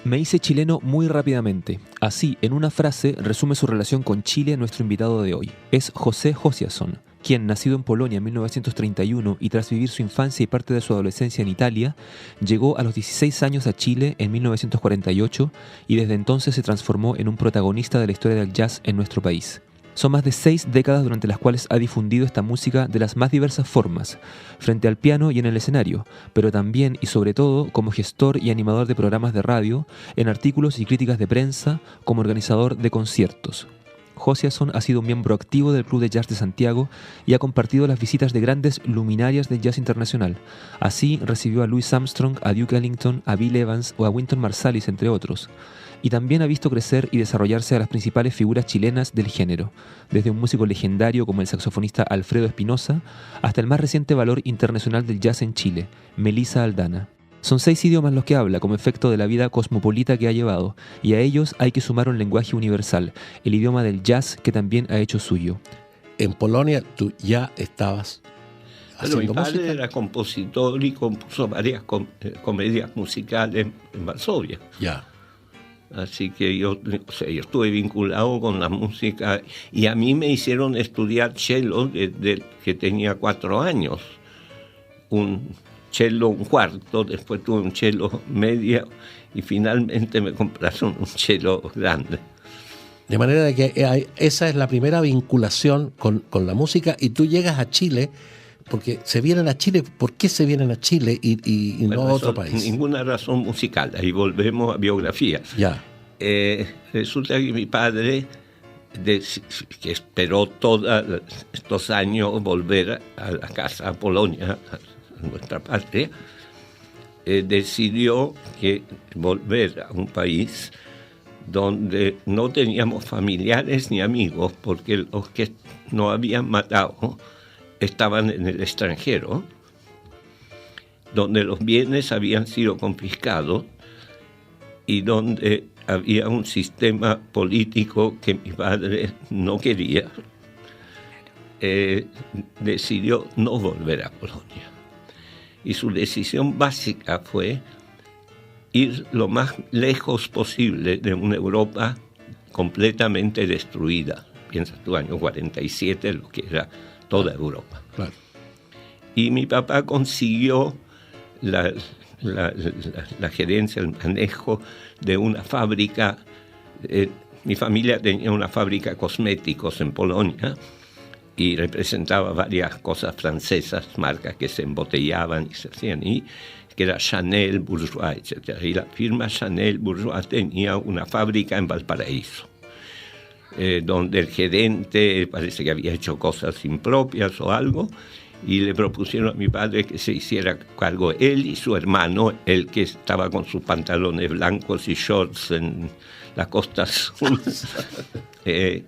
Me hice chileno muy rápidamente. Así, en una frase, resume su relación con Chile nuestro invitado de hoy. Es José Josiasson, quien, nacido en Polonia en 1931 y tras vivir su infancia y parte de su adolescencia en Italia, llegó a los 16 años a Chile en 1948 y desde entonces se transformó en un protagonista de la historia del jazz en nuestro país. Son más de 6 décadas durante las cuales ha difundido esta música de las más diversas formas, frente al piano y en el escenario, pero también y sobre todo como gestor y animador de programas de radio, en artículos y críticas de prensa, como organizador de conciertos. Josiasson ha sido un miembro activo del Club de Jazz de Santiago y ha compartido las visitas de grandes luminarias del jazz internacional. Así recibió a Louis Armstrong, a Duke Ellington, a Bill Evans o a Wynton Marsalis, entre otros. Y también ha visto crecer y desarrollarse a las principales figuras chilenas del género, desde un músico legendario como el saxofonista Alfredo Espinosa, hasta el más reciente valor internacional del jazz en Chile, Melissa Aldana. Son 6 idiomas los que habla como efecto de la vida cosmopolita que ha llevado, y a ellos hay que sumar un lenguaje universal, el idioma del jazz que también ha hecho suyo. En Polonia tú ya estabas haciendo mi padre música. era compositor y compuso varias comedias musicales en Varsovia. Ya. Así que yo estuve vinculado con la música y a mí me hicieron estudiar cello desde que tenía 4 años. Un cello un cuarto, después tuve un cello media y finalmente me compraron un cello grande. De manera de que esa es la primera vinculación con la música y tú llegas a Chile porque se vienen a Chile. ¿Por qué se vienen a Chile y no a otro país? Ninguna razón musical. Ahí volvemos a biografía. Ya. Resulta que mi padre, que esperó todos estos años volver a la casa, a Polonia, a nuestra patria, decidió que volver a un país donde no teníamos familiares ni amigos, porque los que nos habían matado estaban en el extranjero, donde los bienes habían sido confiscados y donde había un sistema político que mi padre no quería. Decidió no volver a Polonia. Y su decisión básica fue ir lo más lejos posible de una Europa completamente destruida. Piensa tú, año 47, lo que era toda Europa. Claro. Y mi papá consiguió la gerencia, el manejo de una fábrica. Mi familia tenía una fábrica de cosméticos en Polonia y representaba varias cosas francesas, marcas que se embotellaban y se hacían, y que era Chanel, Bourjois, etc. Y la firma Chanel Bourjois tenía una fábrica en Valparaíso, donde el gerente parece que había hecho cosas impropias o algo, y le propusieron a mi padre que se hiciera cargo él y su hermano, el que estaba con sus pantalones blancos y shorts en la costa sur,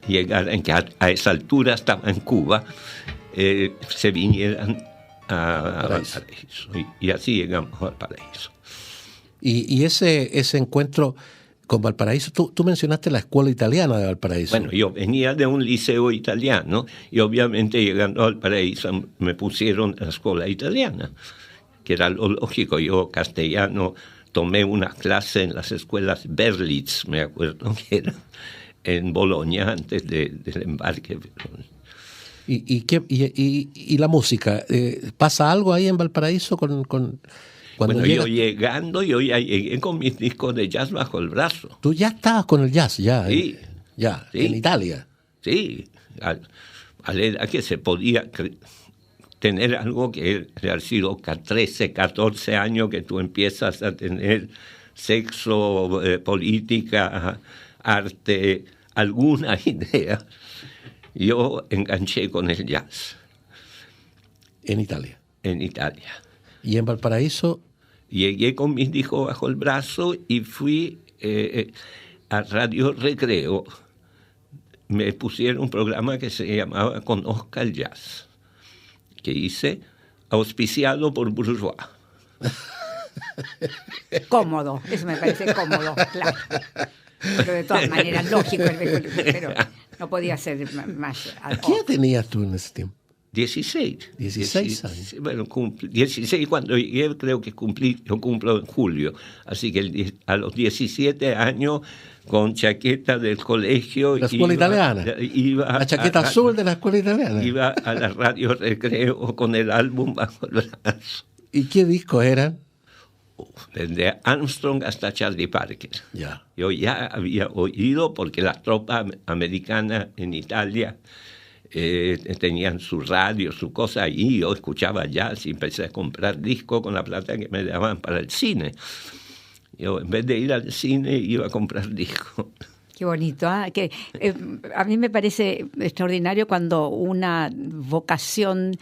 llegaran, que a esa altura estaba en Cuba, se vinieran a Valparaíso. Y así llegamos a Valparaíso. Y ese encuentro con Valparaíso, tú mencionaste la escuela italiana de Valparaíso. Bueno, yo venía de un liceo italiano y obviamente llegando a Valparaíso me pusieron a la escuela italiana, que era lo lógico. Yo castellano tomé una clase en las escuelas Berlitz, me acuerdo que era, en Bolonia antes del embarque. ¿Y la música? ¿Pasa algo ahí en Valparaíso cuando bueno, llegas? yo llegando, yo ya llegué con mis discos de jazz bajo el brazo. Tú ya estabas con el jazz, ya. Sí. Ya, Sí. en Italia. Sí, a la edad que se podía tener algo que ha sido 13, 14 años que tú empiezas a tener sexo, política, arte, alguna idea. Yo enganché con el jazz. En Italia. En Italia. Y en Valparaíso. Llegué con mis discos bajo el brazo y fui a Radio Recreo. Me pusieron un programa que se llamaba Conozca el Jazz, que hice auspiciado por Bourjois. Cómodo, eso me parece cómodo, claro. Pero de todas maneras, lógico, pero no podía ser más. ¿Qué edad tenías tú en ese tiempo? 16. 16 años. Bueno, 16 cuando llegué, creo que yo cumplo en julio. Así que a los 17 años, con chaqueta del colegio. La escuela italiana. La chaqueta azul de la escuela italiana. Iba a la Radio Recreo con el álbum bajo el brazo. ¿Y qué discos eran? Desde Armstrong hasta Charlie Parker. Ya. Yo ya había oído, porque las tropas americanas en Italia tenían su radio, su cosa, y yo escuchaba jazz y empecé a comprar discos con la plata que me daban para el cine. Yo, en vez de ir al cine, iba a comprar discos. Qué bonito, ¿eh? Que, a mí me parece extraordinario cuando una vocación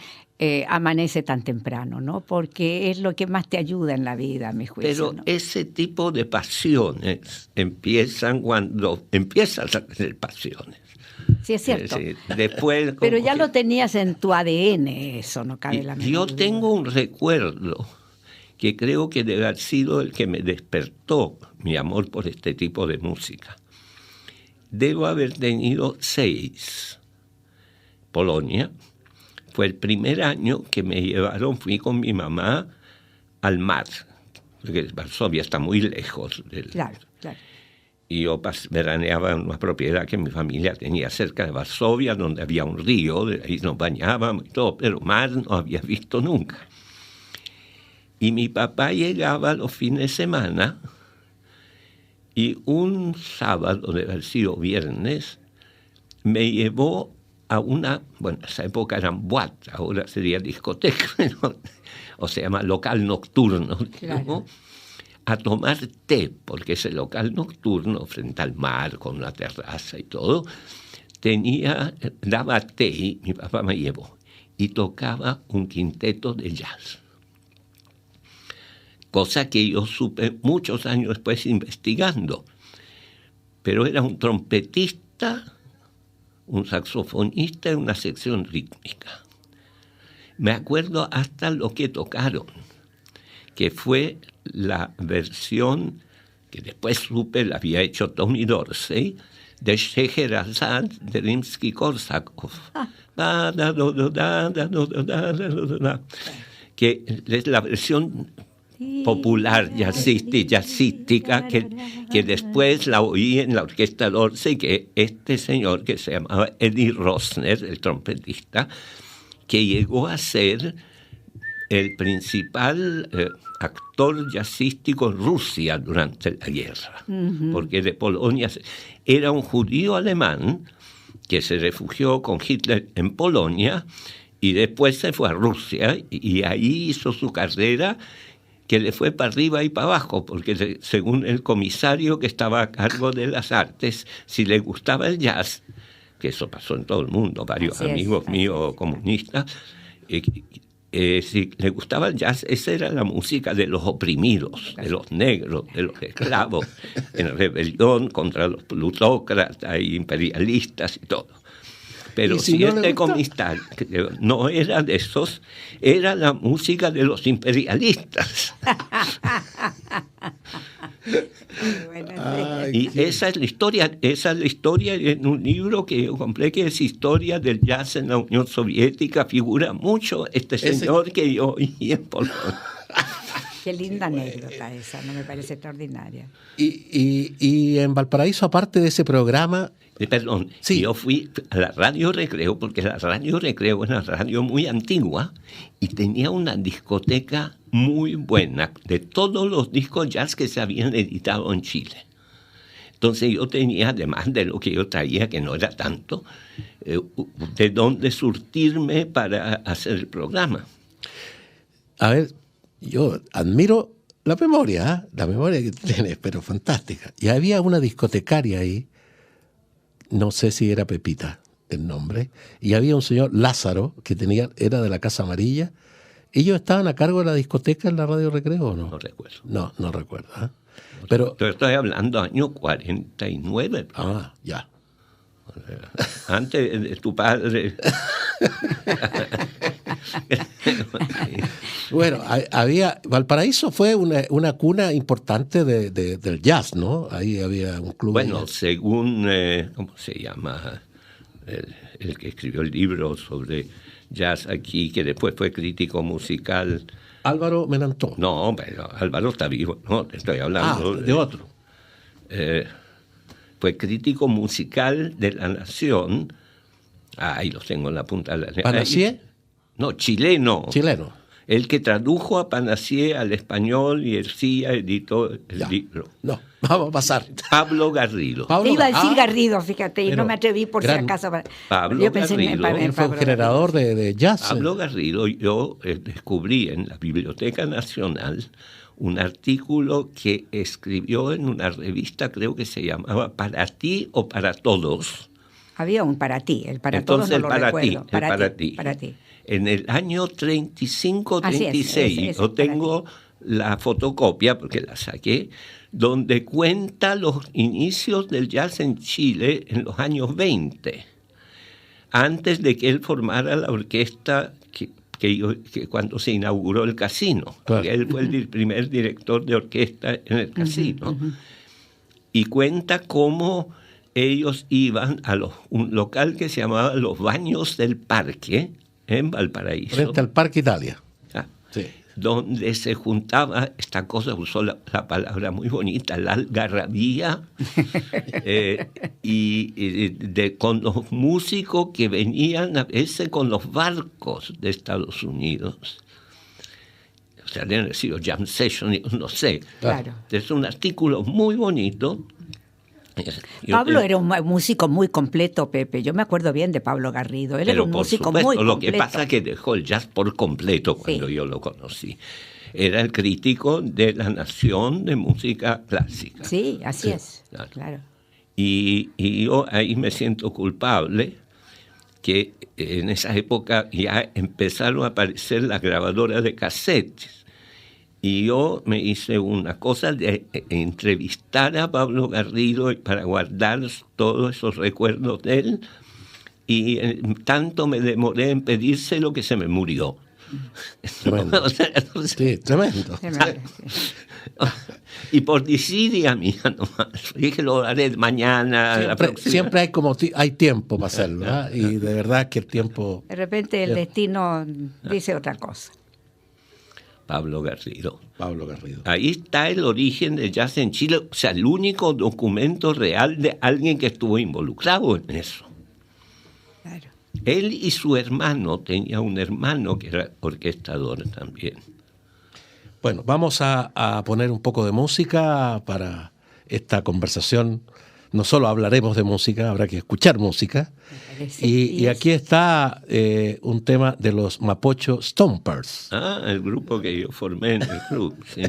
amanece tan temprano, ¿no? Porque es lo que más te ayuda en la vida, a mi juicio. Pero ¿no? ese tipo de pasiones empiezan cuando empiezas a tener pasiones. Sí, es cierto. Después, pero ya lo tenías en tu ADN, eso, no cabe la menor Yo duda. tengo un recuerdo que creo que debe haber sido el que me despertó mi amor por este tipo de música. Debo haber tenido 6. Polonia. Fue el primer año que me llevaron, fui con mi mamá al mar, porque Varsovia está muy lejos del... Claro, claro. Y yo veraneaba en una propiedad que mi familia tenía cerca de Varsovia, donde había un río, de ahí nos bañábamos y todo, pero mar no había visto nunca. Y mi papá llegaba los fines de semana y un sábado, debe haber sido viernes, me llevó a una, bueno, en esa época eran boîtes, ahora sería discoteca, ¿no? O se llama local nocturno, Claro. ¿no? A tomar té, porque ese local nocturno, frente al mar, con una terraza y todo, daba té, y mi papá me llevó, y tocaba un quinteto de jazz. Cosa que yo supe muchos años después investigando. Pero era un trompetista, un saxofonista y una sección rítmica. Me acuerdo hasta lo que tocaron, que fue la versión que después supe la había hecho Tommy Dorsey de Scheherazade de Rimsky-Korsakov. Que es la versión popular jazzística que después la oí en la orquesta Dorsey, que este señor que se llamaba Eddie Rosner, el trompetista, que llegó a ser el principal actor jazzístico en Rusia durante la guerra, porque de Polonia era un judío alemán que se refugió con Hitler en Polonia y después se fue a Rusia y ahí hizo su carrera, que le fue para arriba y para abajo, porque según el comisario que estaba a cargo de las artes, si le gustaba el jazz, que eso pasó en todo el mundo, varios amigos míos comunistas, si le gustaba el jazz, esa era la música de los oprimidos, de los negros, de los esclavos, en rebelión contra los plutócratas y imperialistas y todo. Pero si este comisario no era de esos, era la música de los imperialistas. Y esa es la historia en un libro que yo compré, que es Historia del Jazz en la Unión Soviética. Figura mucho este señor que yo oí en Polonia. Qué linda anécdota esa, no me parece extraordinaria. Y en Valparaíso, aparte de ese programa... Perdón, sí. Yo fui a la Radio Recreo, porque la Radio Recreo es una radio muy antigua y tenía una discoteca muy buena de todos los discos jazz que se habían editado en Chile. Entonces yo tenía, además de lo que yo traía, que no era tanto, de dónde surtirme para hacer el programa. A ver, yo admiro la memoria que tienes, pero fantástica. Y había una discotecaria ahí, no sé si era Pepita el nombre, y había un señor Lázaro que era de la Casa Amarilla. ¿Ellos estaban a cargo de la discoteca en la Radio Recreo o no? No recuerdo. No recuerdo. ¿Eh? Pero estoy hablando año 49. Ah, ya. Antes de tu padre. Bueno, Valparaíso fue una cuna importante del jazz, ¿no? Ahí había un club. Bueno, según, ¿cómo se llama? El que escribió el libro sobre jazz aquí, que después fue crítico musical. Álvaro Menantó. No, pero Álvaro está vivo, no, te estoy hablando de otro. Fue crítico musical de La Nación. Ahí los tengo en la punta de la lengua. ¿Panacié? No, chileno. Chileno. El que tradujo a Panacié al español y Ercilla editó el libro. No, vamos a pasar. Pablo Garrido. Te iba a decir Garrido, fíjate, y no me atreví por si gran acaso. Pablo Yo pensé Garrido. Él fue un generador de jazz. Pablo Garrido, yo descubrí en la Biblioteca Nacional un artículo que escribió en una revista, creo que se llamaba Para Ti o Para Todos. Había un Para Ti, el Para Entonces, Todos no lo para recuerdo. ti, para ti. En el año 35-36, yo tengo la fotocopia, porque la saqué, donde cuenta los inicios del jazz en Chile en los años 20, antes de que él formara la orquesta que cuando se inauguró el casino. Claro. Él fue el primer director de orquesta en el casino. Y cuenta cómo ellos iban a un local que se llamaba Los Baños del Parque, en Valparaíso. Frente al Parque Italia. Sí. Donde se juntaba, esta cosa usó la palabra muy bonita, la algarabía, con los músicos que venían a veces con los barcos de Estados Unidos. O sea, deben haber sido jam session, no sé. Claro. Es un artículo muy bonito. Pablo era un músico muy completo, Pepe. Yo me acuerdo bien de Pablo Garrido. Él era un músico muy completo. Lo que pasa es que dejó el jazz por completo cuando yo lo conocí. Era el crítico de La Nación de música clásica. Sí, así es. Claro. Y yo ahí me siento culpable que en esa época ya empezaron a aparecer las grabadoras de cassettes. Y yo me hice una cosa de entrevistar a Pablo Garrido para guardar todos esos recuerdos de él. Y tanto me demoré en pedírselo que se me murió. Tremendo. Sí, tremendo. Y por desidia mía nomás. Dije, lo haré mañana. Siempre hay tiempo para hacerlo, ¿verdad? Y de verdad que el tiempo... De repente el destino dice otra cosa. Pablo Garrido. Ahí está el origen del jazz en Chile, o sea, el único documento real de alguien que estuvo involucrado en eso. Claro. Él y su hermano, tenía un hermano que era orquestador también. Bueno, vamos a poner un poco de música para esta conversación. No solo hablaremos de música, habrá que escuchar música. Y aquí está un tema de los Mapocho Stompers. El grupo que yo formé en el club, sí.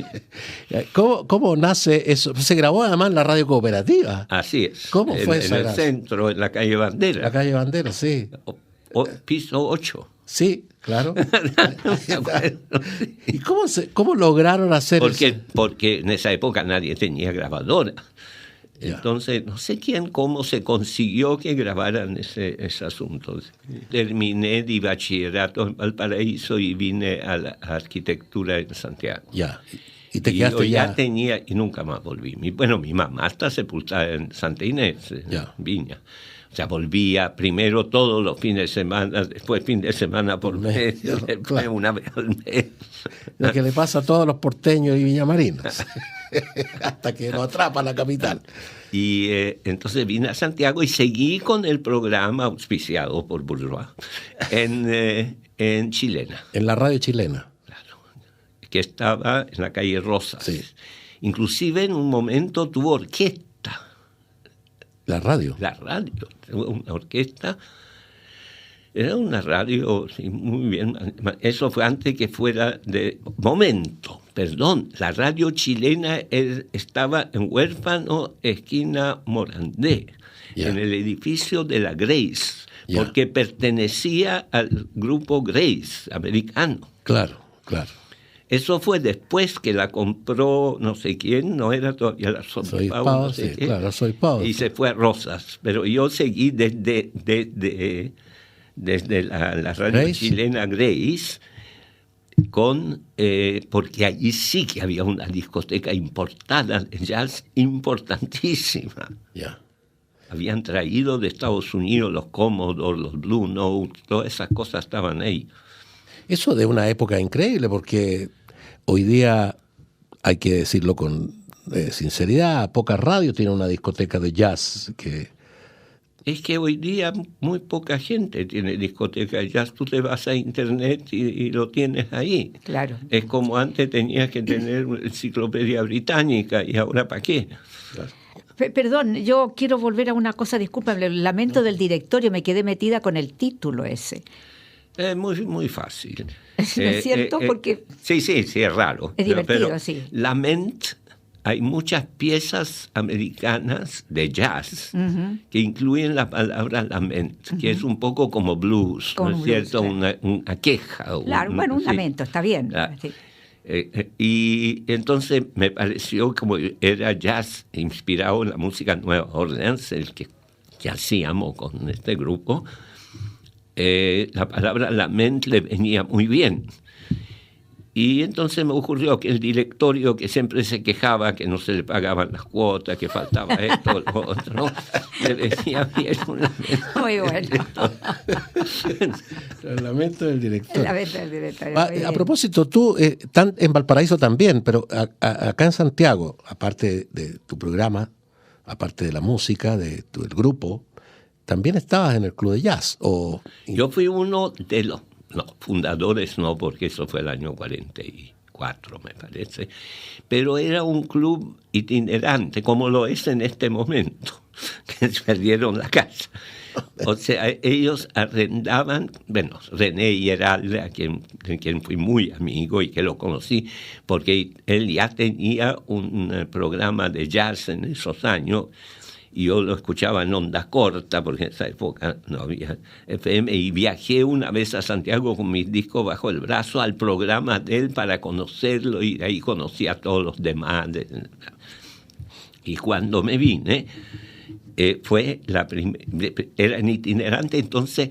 ¿Cómo nace eso? Se grabó además en la radio cooperativa. Así es. ¿Cómo fue esa en el centro, en la calle Bandera. La calle Bandera, sí. Piso 8. Sí, claro. ¿Y cómo lograron hacer eso? Porque en esa época nadie tenía grabadora. Entonces, no sé cómo se consiguió que grabaran ese asunto. Terminé de bachillerato en Valparaíso y vine a la arquitectura en Santiago. Ya. Y te quedaste ya tenía, y nunca más volví. Mi mamá está sepultada en Santa Inés, en Viña. O sea, volvía primero todos los fines de semana, después fin de semana por mes, después una vez al mes. Lo que le pasa a todos los porteños y viñamarinos, hasta que lo atrapa la capital. Y entonces vine a Santiago y seguí con el programa auspiciado por Bourgeois en Chilena. En la radio chilena. Claro, que estaba en la calle Rosas. Sí. Inclusive en un momento tuvo orquesta. La radio, una orquesta. Era una radio, sí, muy bien. Eso fue antes que fuera la radio chilena estaba en Huérfano, esquina Morandé, en el edificio de la Grace, porque pertenecía al grupo Grace, americano. Claro. Eso fue después que la compró no sé quién, no era todavía la Soy Pau, Soy Pau. Y se fue a Rosas. Pero yo seguí desde la radio chilena Grace, porque allí sí que había una discoteca importada de jazz importantísima. Ya. habían traído de Estados Unidos los Commodore, los Blue Note, todas esas cosas estaban ahí. Eso de una época increíble, porque hoy día, hay que decirlo con sinceridad, pocas radios tienen una discoteca de jazz que... Es que hoy día muy poca gente tiene discoteca de jazz. Tú te vas a internet y lo tienes ahí. Claro. Es como antes tenías que tener una enciclopedia británica y ahora ¿para qué? Claro. Perdón, yo quiero volver a una cosa, discúlpame, el lamento del directorio, me quedé metida con el título ese. Es muy fácil. ¿No es cierto? Porque sí, es raro. es divertido, pero sí. Lament, hay muchas piezas americanas de jazz que incluyen la palabra lament, que es un poco como blues, Como ¿no es blues, cierto? claro. Una queja. Claro, bueno, un sí. lamento, está bien. Claro. Sí. Y entonces me pareció como era jazz inspirado en la música Nueva Orleans, el que hacíamos con este grupo. La palabra lament le venía muy bien. Y entonces me ocurrió que el directorio, que siempre se quejaba que no se le pagaban las cuotas, que faltaba esto, lo otro, ¿no? Le venía bien un lamento. Muy bueno. El lamento del director. El lamento del directorio. A propósito, tú estás en Valparaíso también, pero acá en Santiago, aparte de tu programa, aparte de la música, del grupo, también estabas en el club de jazz. Yo fui uno de los fundadores, no, porque eso fue el año 44, me parece, pero era un club itinerante, como lo es en este momento, que se perdieron la casa. O sea, ellos arrendaban, bueno, René Hieralde, de quien fui muy amigo y que lo conocí, porque él ya tenía un programa de jazz en esos años, y yo lo escuchaba en onda corta, porque en esa época no había FM, y viajé una vez a Santiago con mis discos bajo el brazo al programa de él para conocerlo, y de ahí conocí a todos los demás. Y cuando me vine, era en itinerante, entonces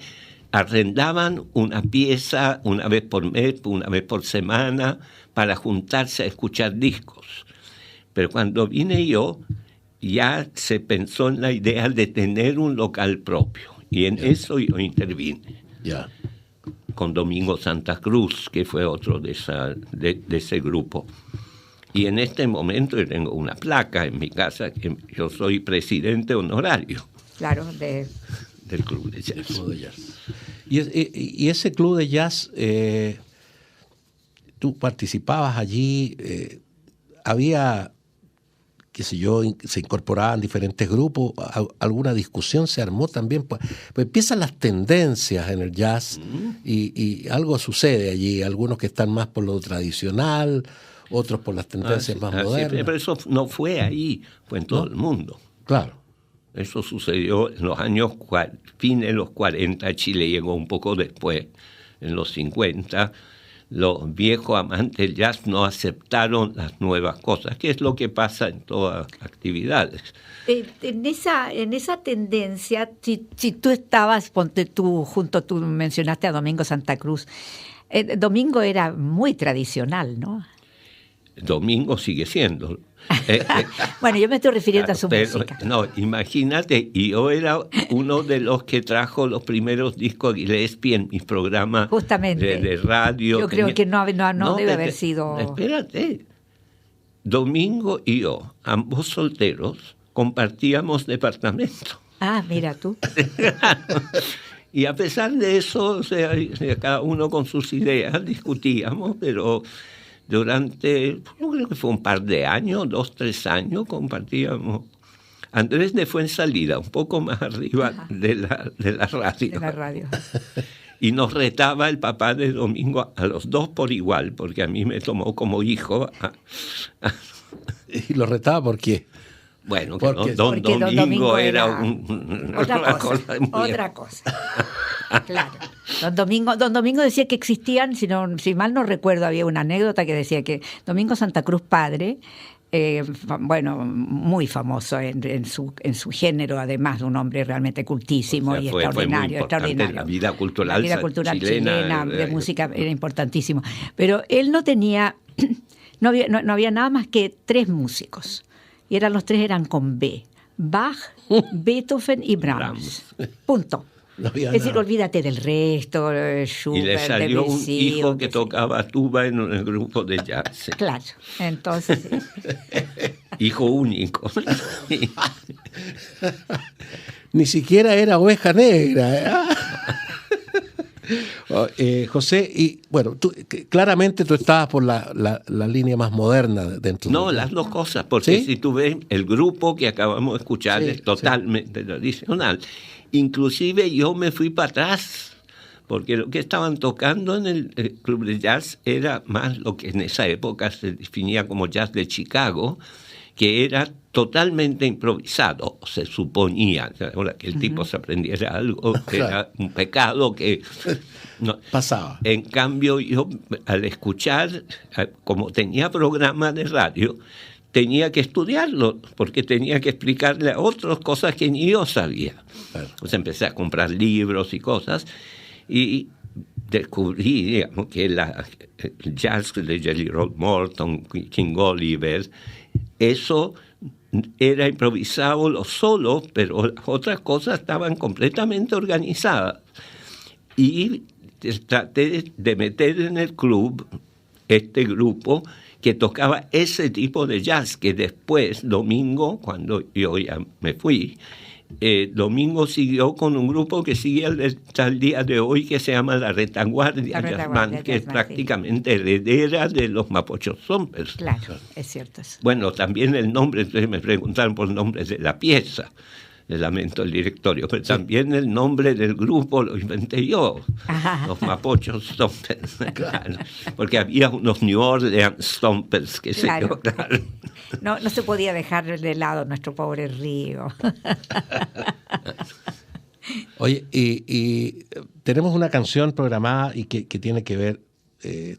arrendaban una pieza una vez por mes, una vez por semana, para juntarse a escuchar discos. Pero cuando vine yo, ya se pensó en la idea de tener un local propio, y en eso yo intervine. Con Domingo Santa Cruz, que fue otro de ese grupo. Y en este momento yo tengo una placa en mi casa que yo soy presidente honorario. Claro, del Club de Jazz. Club de Jazz. Y ese Club de Jazz, tú participabas allí, había, qué sé yo, se incorporaban diferentes grupos, alguna discusión se armó también, pues empiezan las tendencias en el jazz y algo sucede allí, algunos que están más por lo tradicional, otros por las tendencias más modernas. Pero eso no fue ahí, fue en todo el mundo. Claro. Eso sucedió en los años, fines de los 40, Chile llegó un poco después, en los 50, los viejos amantes del jazz no aceptaron las nuevas cosas, que es lo que pasa en todas las actividades. En esa tendencia, si tú estabas, tú mencionaste a Domingo Santa Cruz, Domingo era muy tradicional, ¿no? Domingo sigue siendo. Bueno, yo me estoy refiriendo a su música. No, imagínate, y yo era uno de los que trajo los primeros discos de Gillespie en mis programas de radio. Yo creo que no debe haber sido... Espérate. Domingo y yo, ambos solteros, compartíamos departamento. Ah, mira tú. Y a pesar de eso, o sea, cada uno con sus ideas discutíamos, pero durante, yo creo que fue un par de años, 2, 3 años, compartíamos. Andrés de Fuensalida, un poco más arriba de la radio. De la radio. Y nos retaba el papá de Domingo a los dos por igual, porque a mí me tomó como hijo. ¿Y lo retaba por qué? Bueno, porque don Domingo era otra cosa. Claro. Don Domingo decía que existían, si mal no recuerdo, había una anécdota que decía que Domingo Santa Cruz padre, muy famoso en su género, además de un hombre realmente cultísimo, o sea, y extraordinario. La vida cultural chilena de música era importantísimo. Pero él no tenía, no había nada más que 3 músicos. Y los 3 eran con B. Bach, Beethoven y Brahms. Punto. No había Es decir, nada. olvídate del resto, Schubert, Y le salió un Debussy, hijo o que qué sé. tocaba tuba en el grupo de jazz. Claro, entonces, sí. Hijo único. Ni siquiera era oveja negra. José, y bueno, claramente tú estabas por la línea más moderna dentro No, de las dos cosas, porque ¿Sí? si tú ves, el grupo que acabamos de escuchar Sí, es totalmente tradicional. Inclusive yo me fui para atrás, porque lo que estaban tocando en el club de jazz era más lo que en esa época se definía como jazz de Chicago, que era totalmente improvisado, se suponía. Ahora que el tipo se aprendiera algo, era un pecado que... No. Pasaba. En cambio, yo al escuchar, como tenía programa de radio, tenía que estudiarlo, porque tenía que explicarle a otros cosas que ni yo sabía. Claro. Pues empecé a comprar libros y cosas, y descubrí, digamos, que el jazz de Jelly Roll Morton, King Oliver, eso era improvisado solo, pero las otras cosas estaban completamente organizadas. Y traté de meter en el club este grupo que tocaba ese tipo de jazz, que después, Domingo, cuando yo ya me fui, Domingo siguió con un grupo que sigue hasta el día de hoy, que se llama La Retaguardia Jazz Band, que es prácticamente heredera de los Mapocho Stompers. Claro, es cierto eso. Bueno, también el nombre, entonces me preguntaron por el nombre de la pieza. Le lamento el directorio, pero también el nombre del grupo lo inventé yo, los Mapocho Stompers, claro, porque había unos New Orleans Stompers, que sé yo, claro. No se podía dejar de lado nuestro pobre Río. Oye, y tenemos una canción programada y que tiene que ver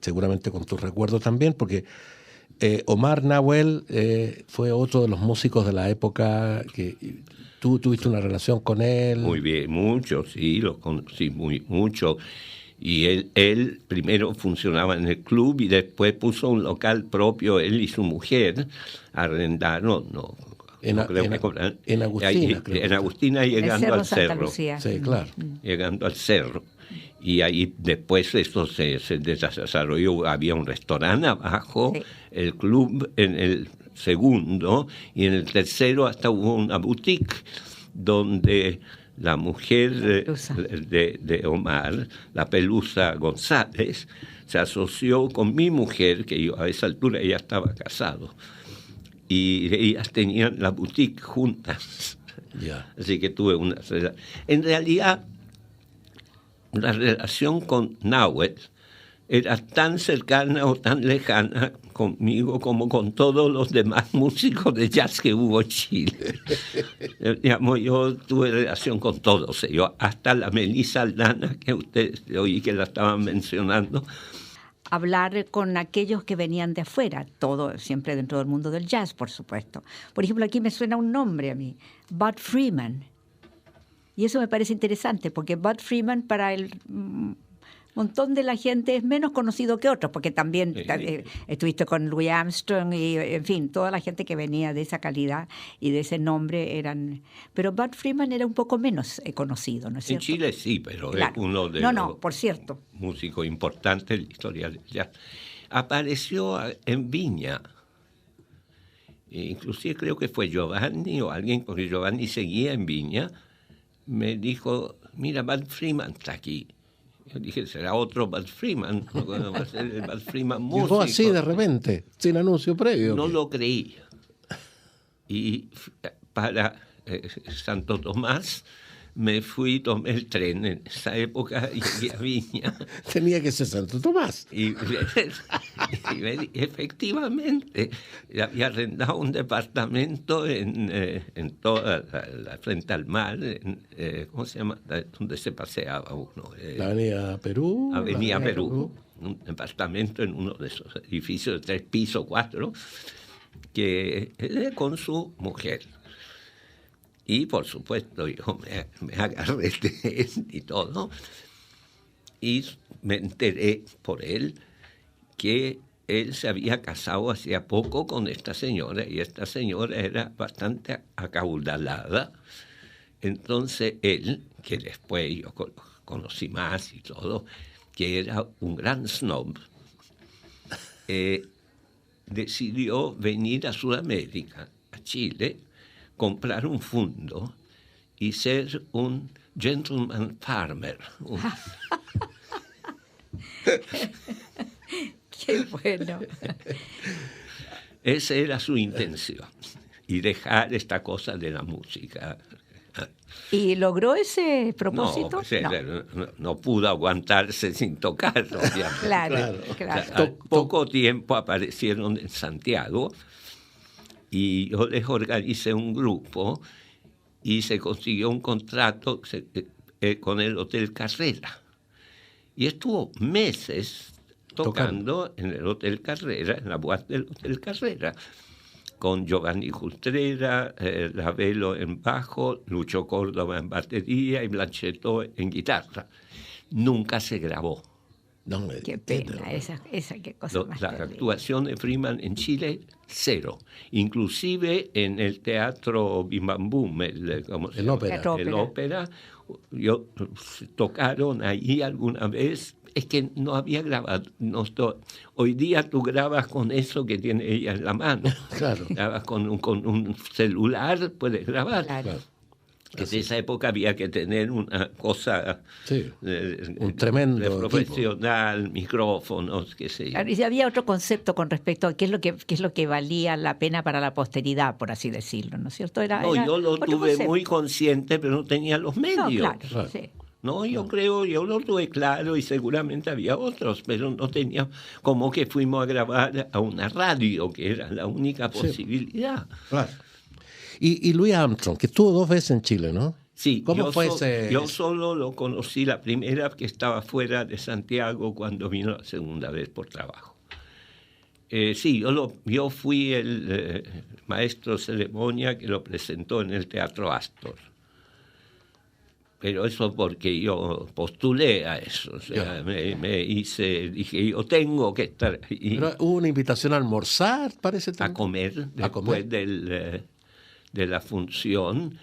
seguramente con tus recuerdos también, porque Omar Nahuel fue otro de los músicos de la época que tú tuviste una relación con él. Muy bien, mucho, sí, lo conocí mucho. Y él primero funcionaba en el club y después puso un local propio, él y su mujer arrendaron, En Agustina, creo. En Agustina, llegando al cerro. Sí, claro. Llegando al cerro. Y ahí después eso se desarrolló, había un restaurante abajo, sí. El club en el segundo, y en el tercero hasta hubo una boutique donde la mujer de Omar, la Pelusa González, se asoció con mi mujer, que yo a esa altura ya estaba casado, y ellas tenían la boutique juntas. Yeah. Así que tuve una... En realidad, la relación con Nahuel era tan cercana o tan lejana conmigo como con todos los demás músicos de jazz que hubo en Chile. Digamos, yo tuve relación con todos ellos, hasta la Melissa Aldana, que ustedes oí que la estaban mencionando. Hablar con aquellos que venían de afuera, todo siempre dentro del mundo del jazz, por supuesto. Por ejemplo, aquí me suena un nombre a mí, Bud Freeman. Y eso me parece interesante, porque Bud Freeman para el montón de la gente es menos conocido que otros, porque también estuviste con Louis Armstrong y, en fin, toda la gente que venía de esa calidad y de ese nombre eran... Pero Bud Freeman era un poco menos conocido, ¿no es cierto? En Chile sí, pero claro. Es uno de los por cierto. músicos importantes en la historia del jazz. Apareció en Viña. Inclusive creo que fue Giovanni o alguien, porque Giovanni seguía en Viña, me dijo, mira, Bud Freeman está aquí. Yo dije, será otro Bud Freeman, no va a ser el Bud Freeman músico. Llegó así de repente, sin anuncio previo. No lo creí. Y para Santo Tomás me fui, tomé el tren en esa época y llegué a Viña. Tenía que ser Santo Tomás. Y efectivamente, había arrendado un departamento en toda la frente al mar, ¿cómo se llama? Donde se paseaba uno. La Avenida Perú. Avenida Perú. Un departamento en uno de esos edificios de 3 pisos, 4, que con su mujer. Y por supuesto yo me agarré de él y todo, y me enteré por él que él se había casado hacía poco con esta señora y esta señora era bastante acaudalada. Entonces él, que después yo conocí más y todo, que era un gran snob, decidió venir a Sudamérica, a Chile, comprar un fondo y ser un gentleman farmer. Qué bueno. Esa era su intención, y dejar esta cosa de la música. ¿Y logró ese propósito? No, pues, no pudo aguantarse sin tocarlo. Claro. Al poco tiempo aparecieron en Santiago y yo les organicé un grupo y se consiguió un contrato con el Hotel Carrera. Y estuvo meses tocando en el Hotel Carrera, en la boate del Hotel Carrera, con Giovanni Justrera, Ravelo en bajo, Lucho Córdoba en batería y Blanchetto en guitarra. Nunca se grabó. No, qué pena, esa qué cosa más La terrible. actuación de Freeman en Chile, cero. Inclusive en el teatro Bim Bam Boom, el ópera. El ópera, tocaron ahí alguna vez. Es que no había grabado. Hoy día tú grabas con eso que tiene ella en la mano. Claro. Grabas con un celular, puedes grabar. Claro. Que en esa época había que tener una cosa un tremendo de profesional, micrófonos, qué sé yo. Claro, y había otro concepto con respecto a qué es lo que valía la pena para la posteridad, por así decirlo, ¿no es cierto? Yo lo otro tuve concepto. muy consciente, pero no tenía los medios. No, claro. Sí. No, yo lo tuve claro y seguramente había otros, pero no tenía, como que fuimos a grabar a una radio, que era la única posibilidad. Claro. Y Louis Armstrong, que estuvo 2 veces en Chile, ¿no? Sí, ¿Cómo fue ese? Yo solo lo conocí la primera, que estaba fuera de Santiago cuando vino la segunda vez por trabajo. Sí, yo fui el maestro de ceremonia que lo presentó en el Teatro Astor. Pero eso porque yo postulé a eso, o sea, dije, yo tengo que estar ahí. Pero hubo una invitación a almorzar, parece. A comer, después de la función,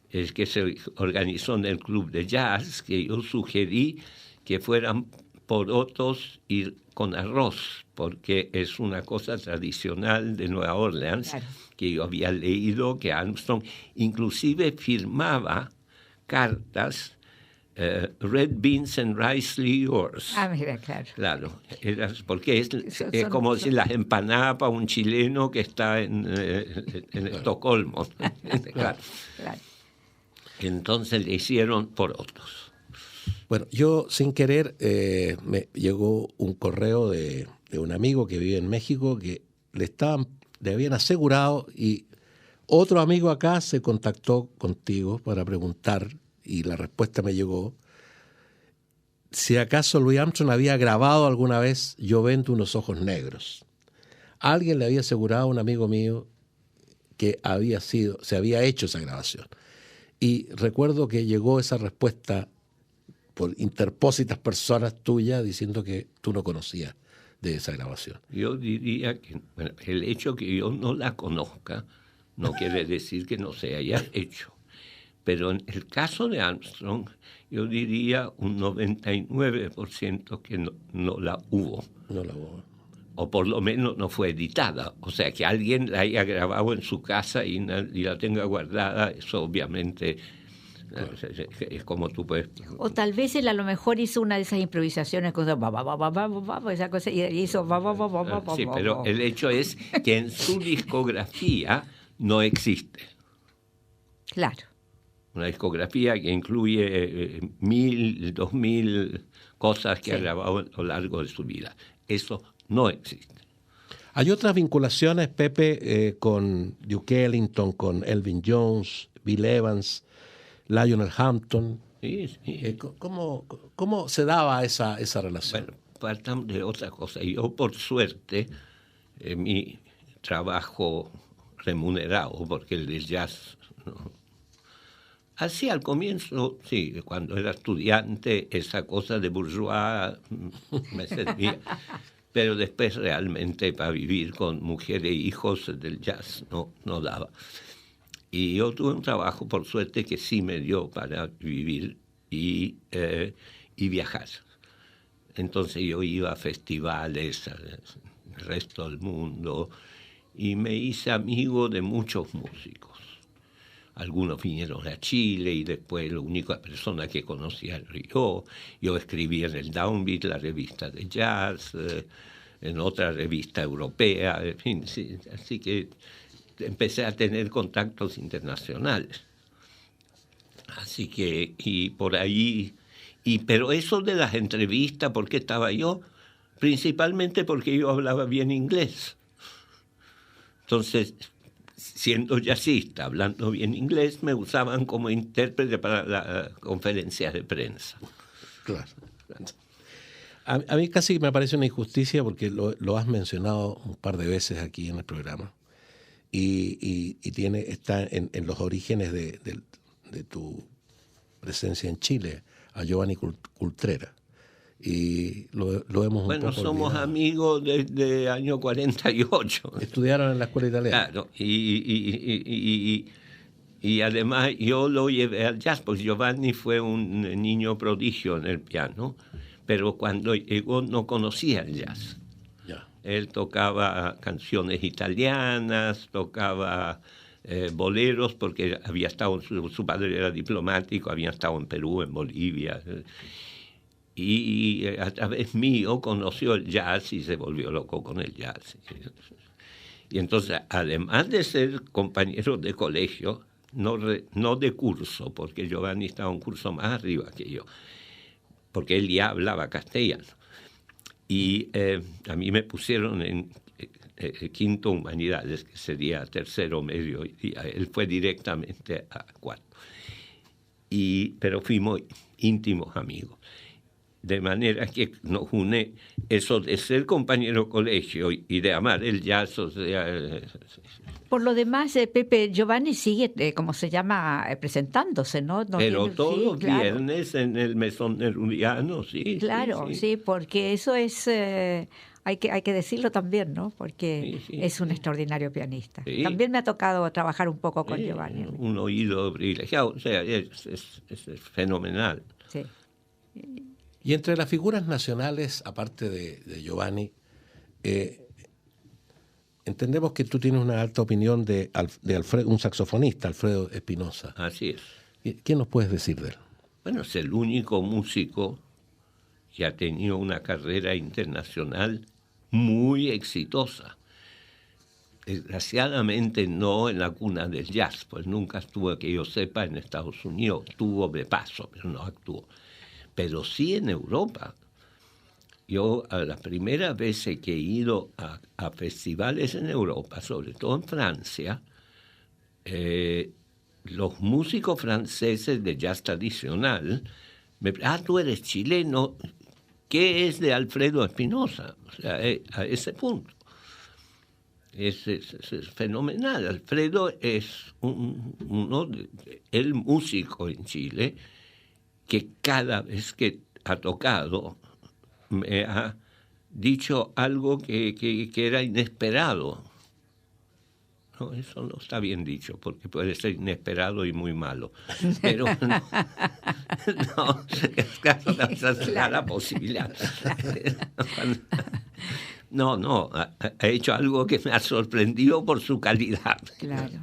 que se organizó en el Club de Jazz, que yo sugerí que fueran porotos y con arroz, porque es una cosa tradicional de Nueva Orleans, claro, que yo había leído que Armstrong inclusive firmaba cartas, red beans and rice yours. Mira, claro. Claro, porque es como si las empanadas para un chileno que está en Estocolmo. Claro. Claro. Entonces le hicieron porotos. Bueno, yo sin querer me llegó un correo de un amigo que vive en México que le habían asegurado, y otro amigo acá se contactó contigo para preguntar, y la respuesta me llegó, si acaso Louis Armstrong había grabado alguna vez Yo vendo unos ojos negros. Alguien le había asegurado a un amigo mío que se había hecho esa grabación. Y recuerdo que llegó esa respuesta por interpósitas personas tuyas diciendo que tú no conocías de esa grabación. Yo diría que el hecho que yo no la conozca no quiere decir que no se haya hecho. Pero en el caso de Armstrong, yo diría un 99% que no la hubo. No la hubo. O por lo menos no fue editada. O sea, que alguien la haya grabado en su casa y la tenga guardada, eso obviamente es como tú puedes... O tal vez él a lo mejor hizo una de esas improvisaciones con esa cosa, y hizo Sí, pero el hecho es que en su discografía no existe. Claro. Una discografía que incluye 1.000, 2.000 cosas que ha grabado a lo largo de su vida. Eso no existe. Hay otras vinculaciones, Pepe, con Duke Ellington, con Elvin Jones, Bill Evans, Lionel Hampton. Sí. ¿Cómo se daba esa relación? Bueno, partamos de otra cosa. Yo, por suerte, mi trabajo remunerado, porque el del jazz... ¿no? Así al comienzo, sí, cuando era estudiante, esa cosa de bourgeois me servía. pero después realmente para vivir con mujeres e hijos del jazz no daba. Y yo tuve un trabajo, por suerte, que sí me dio para vivir y viajar. Entonces yo iba a festivales al resto del mundo y me hice amigo de muchos músicos. Algunos vinieron a Chile y después la única persona que conocía era yo. Yo escribí en el Downbeat, la revista de jazz, en otra revista europea, en fin, sí, así que empecé a tener contactos internacionales. Así que, y por ahí, pero eso de las entrevistas, ¿por qué estaba yo? Principalmente porque yo hablaba bien inglés. Entonces, siendo jazzista, hablando bien inglés, me usaban como intérprete para las conferencias de prensa. Claro. A mí casi me parece una injusticia porque lo has mencionado un par de veces aquí en el programa y está en los orígenes de tu presencia en Chile, a Giovanni Cultrera. Y lo hemos bueno, un poco somos olvidado. Amigos desde año 48. Estudiaron en la escuela italiana. Claro, y además yo lo llevé al jazz, porque Giovanni fue un niño prodigio en el piano, pero cuando llegó no conocía el jazz. Ya. Él tocaba canciones italianas, tocaba boleros, porque había estado, su padre era diplomático, había estado en Perú, en Bolivia, y a través mío conoció el jazz y se volvió loco con el jazz. Y entonces, además de ser compañero de colegio, no de curso, porque Giovanni estaba un curso más arriba que yo, porque él ya hablaba castellano. Y a mí me pusieron en quinto humanidades, que sería tercero medio, y él fue directamente a cuarto. Pero fuimos íntimos amigos. De manera que nos une eso de ser compañero de colegio y de amar el jazz. O sea, por lo demás, Pepe, Giovanni sigue, como se llama, presentándose, ¿no? Pero todos sí, los claro. viernes en el Mesón Nerudiano, sí. Claro, sí, porque eso es, hay que decirlo también, ¿no? Porque Sí. es un extraordinario pianista. Sí. También me ha tocado trabajar un poco con Giovanni. Un oído privilegiado, o sea, es fenomenal. Sí. Y entre las figuras nacionales, aparte de Giovanni, entendemos que tú tienes una alta opinión de Alfredo, un saxofonista, Alfredo Espinosa. Así es. ¿Qué nos puedes decir de él? Bueno, es el único músico que ha tenido una carrera internacional muy exitosa. Desgraciadamente no en la cuna del jazz, pues nunca estuvo, que yo sepa, en Estados Unidos. Estuvo de paso, pero no actuó. Pero sí en Europa. Yo a las primeras veces que he ido a festivales en Europa, sobre todo en Francia, los músicos franceses de jazz tradicional me preguntan, tú eres chileno, ¿qué es de Alfredo Espinosa? O sea, a ese punto. Es fenomenal. Alfredo es el músico en Chile que cada vez que ha tocado me ha dicho algo que era inesperado. No, eso no está bien dicho, porque puede ser inesperado y muy malo. Pero no, es claro, la posibilidad. No, ha hecho algo que me ha sorprendido por su calidad. Claro.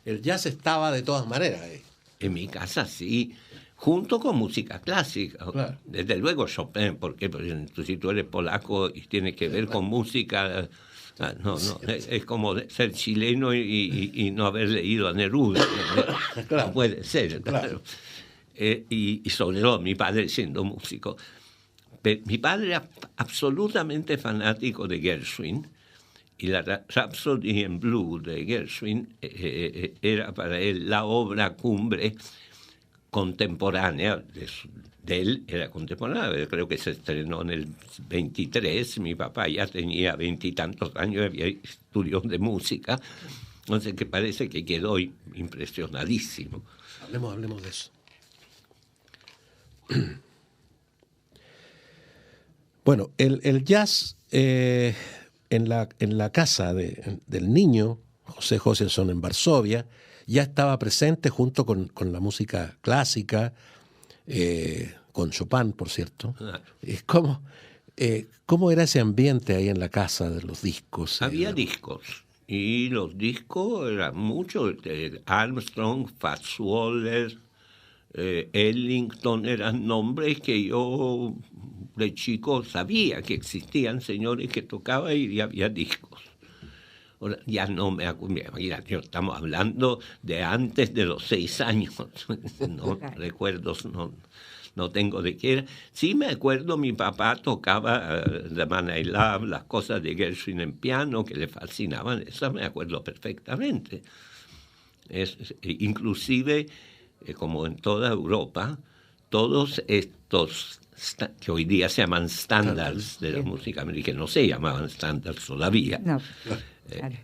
El jazz estaba de todas maneras ahí. En mi casa sí, junto con música clásica. Claro. Desde luego Chopin, porque si tú eres polaco y tienes que ver con música, no, es como ser chileno y no haber leído a Neruda. Claro. No puede ser, claro. Y sobre todo mi padre siendo músico. Pero mi padre era absolutamente fanático de Gershwin, y la Rhapsody in Blue de Gershwin era para él la obra cumbre contemporánea de él, era contemporánea. Creo que se estrenó en el 23, mi papá ya tenía 20 y tantos años, había estudios de música, entonces que parece que quedó impresionadísimo. Hablemos de eso. Bueno, el jazz en la casa del niño, José Josiasson, en Varsovia, ya estaba presente junto con la música clásica, con Chopin, por cierto. Claro. ¿Cómo era ese ambiente ahí en la casa de los discos? Había discos, y los discos eran muchos, Armstrong, Fats Waller, Ellington, eran nombres que yo de chico sabía que existían señores que tocaban y había discos. Ahora, ya no me acuerdo, imagínate, estamos hablando de antes de los 6 años, no recuerdos, no tengo de qué era. Sí me acuerdo, mi papá tocaba The Man I Love, las cosas de Gershwin en piano que le fascinaban, eso me acuerdo perfectamente. Inclusive, como en toda Europa, todos estos que hoy día se llaman estándares de la música americana, no se llamaban estándares todavía, No, claro.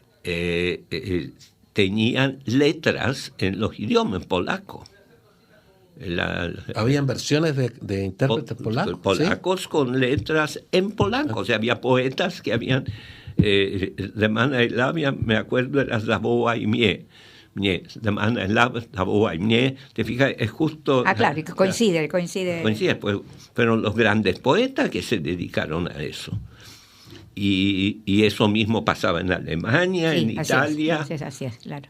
Tenían letras en los idiomas polaco. Habían versiones de intérpretes polacos. Polacos, ¿sí? Con letras en polaco. O sea, había poetas que habían... de Man I Love, me acuerdo, era Zawołaj mnie. De Man I Love, Zawołaj mnie. Te fijas, es justo... Claro, coincide. Coincide, pues, fueron los grandes poetas que se dedicaron a eso. Y eso mismo pasaba en Alemania, sí, en Italia. Así es, claro.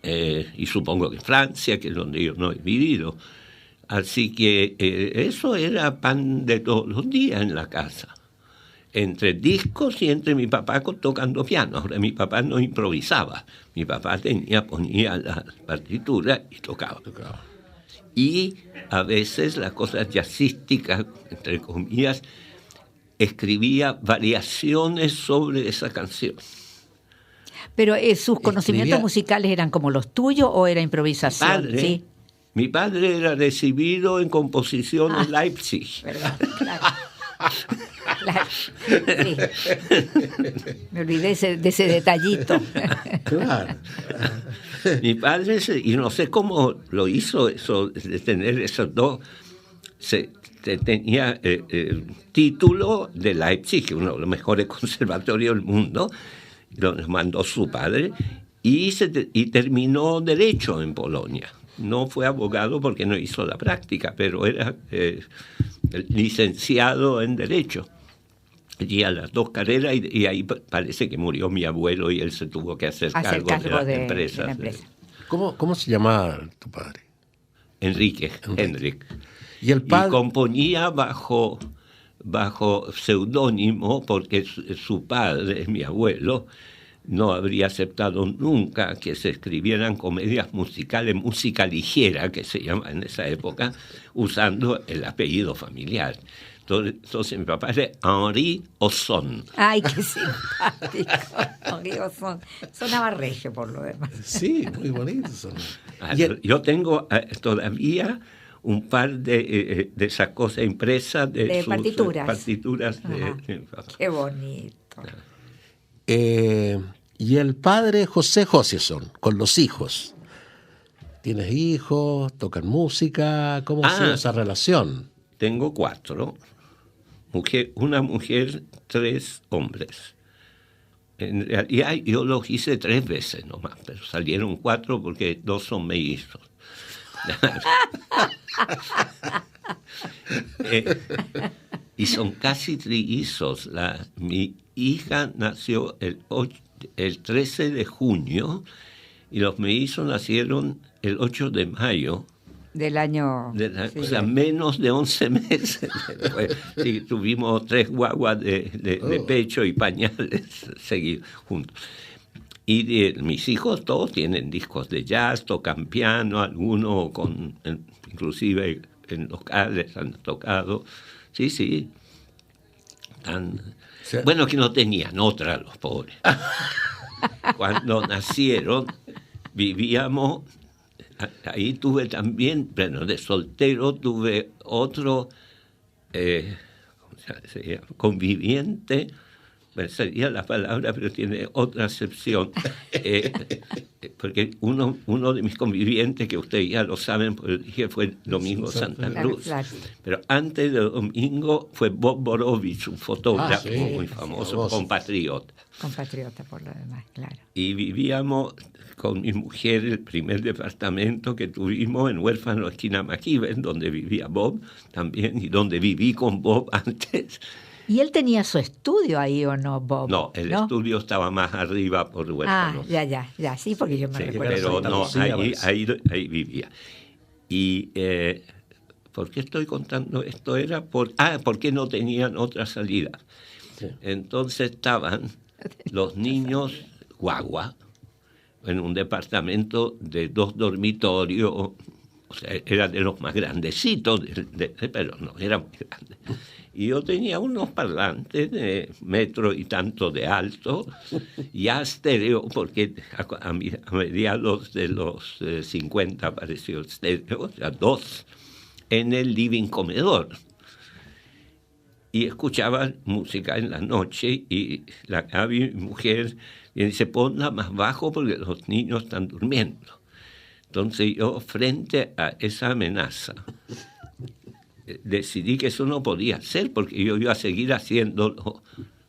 Y supongo que en Francia, que es donde yo no he vivido. Así que eso era pan de todos los días en la casa. Entre discos y entre mi papá tocando piano. Ahora, mi papá no improvisaba. Mi papá ponía la partitura y tocaba. Y a veces las cosas jazzísticas, entre comillas, escribía variaciones sobre esa canción. Pero sus conocimientos musicales eran como los tuyos o era improvisación. Mi padre era recibido en composición en Leipzig. Perdón, claro. Sí. Me olvidé de ese detallito. Claro. Mi padre, y no sé cómo lo hizo, eso de tener esos dos, tenía título de Leipzig, uno de los mejores conservatorios del mundo, lo mandó su padre, y terminó Derecho en Polonia. No fue abogado porque no hizo la práctica, pero era licenciado en Derecho. Y a las 2 carreras, y ahí parece que murió mi abuelo y él se tuvo que hacer cargo de las empresas. De la empresa. ¿Cómo se llamaba tu padre? Henrik. ¿Y el padre? Y componía bajo seudónimo porque su padre, mi abuelo, no habría aceptado nunca que se escribieran comedias musicales, música ligera, que se llama en esa época, usando el apellido familiar. Entonces mi papá era Henri Osson. ¡Ay, qué simpático! Henri Osson. Sonaba regio por lo demás. Sí, muy bonito. Yo tengo todavía un par de esas cosas impresas de sus partituras de mi papá. ¡Qué bonito! Y el padre José Josiasson, con los hijos. ¿Tienes hijos? ¿Tocan música? ¿Cómo ha sido esa relación? Tengo 4. Una mujer, 3 hombres. En realidad yo los hice 3 veces nomás, pero salieron 4 porque 2 son mellizos. Y son casi trillizos. Mi hija nació el 13 de junio y los mellizos nacieron el 8 de mayo. Del año... O sea, menos de 11 meses después. Sí, tuvimos 3 guaguas de pecho y pañales seguidos juntos. Y mis hijos todos tienen discos de jazz, tocan piano, algunos inclusive en locales han tocado. Sí. Sí. Bueno, que no tenían otra los pobres. Cuando nacieron, vivíamos... Ahí tuve también, bueno, de soltero tuve otro conviviente, sería la palabra, pero tiene otra acepción. Porque uno de mis convivientes, que ustedes ya lo saben, porque dije, fue Domingo Santa Cruz. Claro. Pero antes de Domingo fue Bob Borovich, un fotógrafo muy famoso, compatriota. Compatriota, por lo demás, claro. Y vivíamos con mi mujer el primer departamento que tuvimos en Huérfano, esquina McKibben, donde vivía Bob también, y donde viví con Bob antes. ¿Y él tenía su estudio ahí o no, Bob? No, el estudio estaba más arriba por Huérfano. Ya, sí, porque yo me recuerdo. Pero no, ahí vivía. Y ¿por qué estoy contando esto? Era porque no tenían otra salida. Sí. Entonces estaban los niños guagua en un departamento de 2 dormitorios, o sea, era de los más grandecitos, pero no, era muy grande. Y yo tenía unos parlantes de 1 metro y tanto de alto, ya estéreo, porque a mediados de los 50 apareció estéreo, o sea, 2 en el living comedor. Y escuchaba música en la noche y la Gaby, mi mujer, y dice, ponla más bajo porque los niños están durmiendo. Entonces yo, frente a esa amenaza, decidí que eso no podía ser porque yo iba a seguir haciéndolo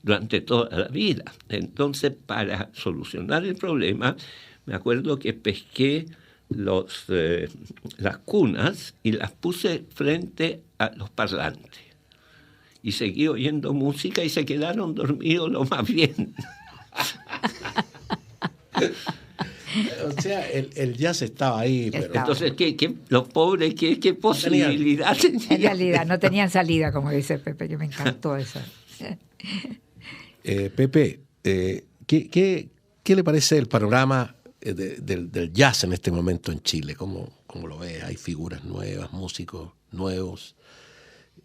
durante toda la vida. Entonces, para solucionar el problema, me acuerdo que pesqué las cunas y las puse frente a los parlantes. Y seguí oyendo música y se quedaron dormidos lo más bien. O sea, el jazz estaba ahí. Pero... Entonces, los pobres, ¿qué posibilidad tenían? En realidad, no tenían salida, como dice Pepe. Yo me encantó eso. Pepe, ¿qué le parece el panorama del jazz en este momento en Chile? ¿Cómo lo ves? ¿Hay figuras nuevas, músicos nuevos?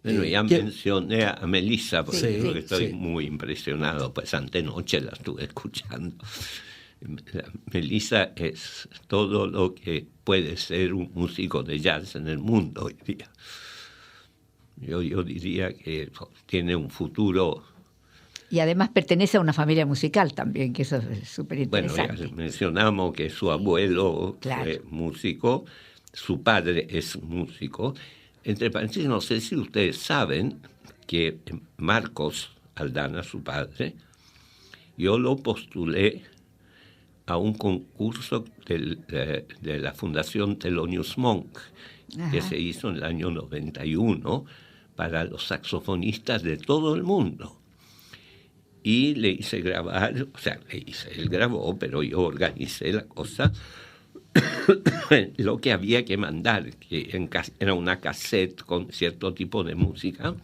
Bueno, ya mencioné a Melissa, porque estoy muy impresionado, pues antenoche la estuve escuchando. Melissa es todo lo que puede ser un músico de jazz en el mundo hoy día. Yo diría que tiene un futuro. Y además pertenece a una familia musical también, que eso es súper interesante. Bueno, ya mencionamos que su abuelo fue músico, su padre es músico. Entre paréntesis, no sé si ustedes saben que Marcos Aldana, su padre, yo lo postulé a un concurso de la Fundación Thelonious Monk, que se hizo en el año 91 para los saxofonistas de todo el mundo. Y le hice grabar, o sea, él grabó, pero yo organicé la cosa, lo que había que mandar, que era una cassette con cierto tipo de música,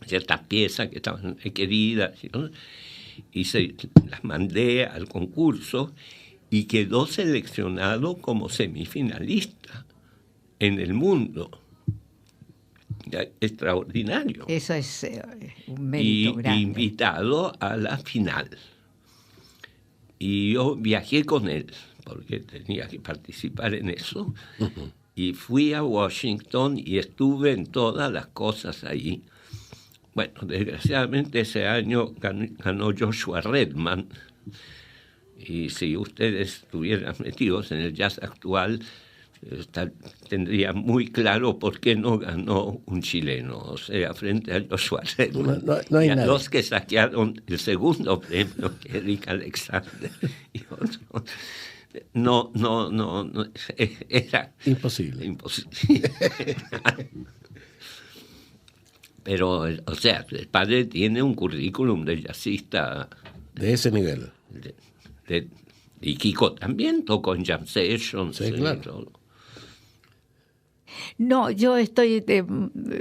ciertas piezas que estaban queridas, ¿no? Y las mandé al concurso y quedó seleccionado como semifinalista en el mundo. Extraordinario. Eso es un mérito grande. Y invitado a la final. Y yo viajé con él, porque tenía que participar en eso, y fui a Washington y estuve en todas las cosas ahí. Bueno, desgraciadamente ese año ganó Joshua Redman, y si ustedes estuvieran metidos en el jazz actual, tendría muy claro por qué no ganó un chileno, o sea, frente a Joshua Redman. No hay y a nadie. los que saquearon el segundo premio, que Eric Alexander y otros. No, era imposible. Pero, o sea, el padre tiene un currículum de jazzista de ese nivel. Y Kiko también tocó en jam sessions. Sí, claro. Todo. No, yo estoy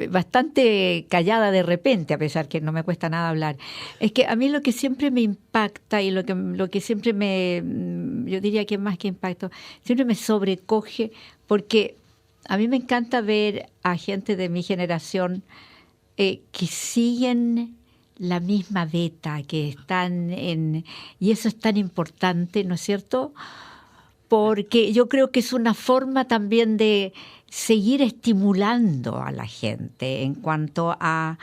bastante callada de repente, a pesar que no me cuesta nada hablar. Es que a mí lo que siempre me impacta y lo que siempre yo diría que más que impacto, siempre me sobrecoge, porque a mí me encanta ver a gente de mi generación que siguen la misma beta, que están y eso es tan importante, ¿no es cierto? Porque yo creo que es una forma también de seguir estimulando a la gente en cuanto a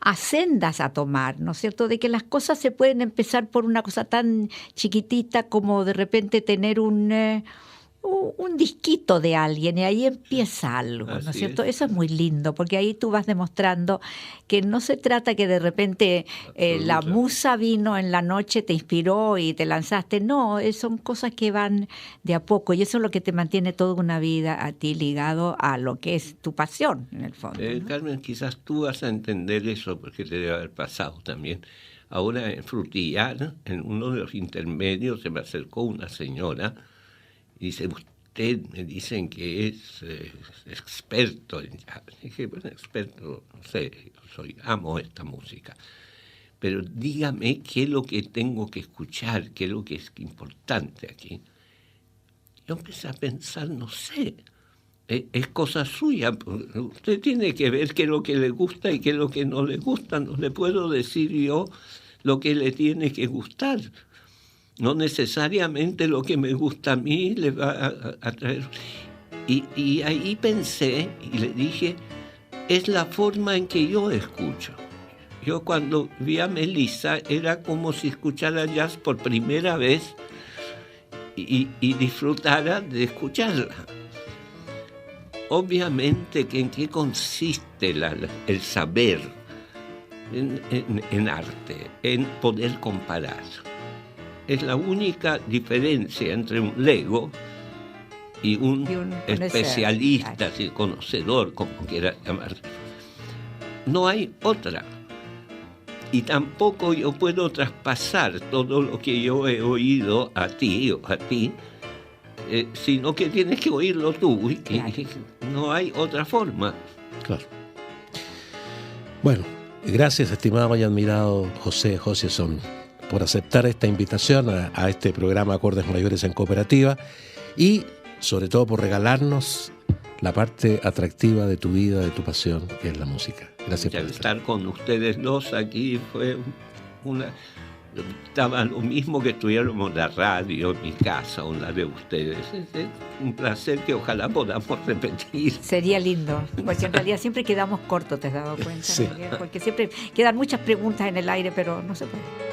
a sendas a tomar, ¿no es cierto? De que las cosas se pueden empezar por una cosa tan chiquitita como de repente tener un disquito de alguien y ahí empieza algo, ¿no es cierto? Eso es muy lindo, porque ahí tú vas demostrando que no se trata que de repente la musa vino en la noche, te inspiró y te lanzaste. No, son cosas que van de a poco y eso es lo que te mantiene toda una vida a ti ligado a lo que es tu pasión, en el fondo, ¿no? Carmen, quizás tú vas a entender eso porque te debe haber pasado también. Ahora en Frutillar, en uno de los intermedios, se me acercó una señora. Dice, usted me dicen que es experto en jazz. Dije, bueno, experto, no sé, amo esta música. Pero dígame qué es lo que tengo que escuchar, qué es lo que es importante aquí. Yo empecé a pensar, no sé, es cosa suya. Usted tiene que ver qué es lo que le gusta y qué es lo que no le gusta. No le puedo decir yo lo que le tiene que gustar. No necesariamente lo que me gusta a mí le va a traer. Y ahí pensé y le dije, es la forma en que yo escucho. Yo cuando vi a Melissa era como si escuchara jazz por primera vez y disfrutara de escucharla. Obviamente que en qué consiste el saber en arte, en poder comparar. Es la única diferencia entre un lego y un especialista, conocedor, como quieras llamar. No hay otra. Y tampoco yo puedo traspasar todo lo que yo he oído a ti o a ti, sino que tienes que oírlo tú. Y no hay otra forma. Claro. Bueno, gracias, estimado y admirado José Josiasson, por aceptar esta invitación a este programa Acordes Mayores en Cooperativa y sobre todo por regalarnos la parte atractiva de tu vida, de tu pasión, que es la música. Gracias por estar con ustedes dos aquí fue estaba lo mismo que estuviéramos en la radio, en mi casa o en la de ustedes. Es un placer que ojalá podamos repetir. Sería lindo, porque en realidad siempre quedamos cortos, ¿te has dado cuenta? Sí. Porque siempre quedan muchas preguntas en el aire, pero no se puede.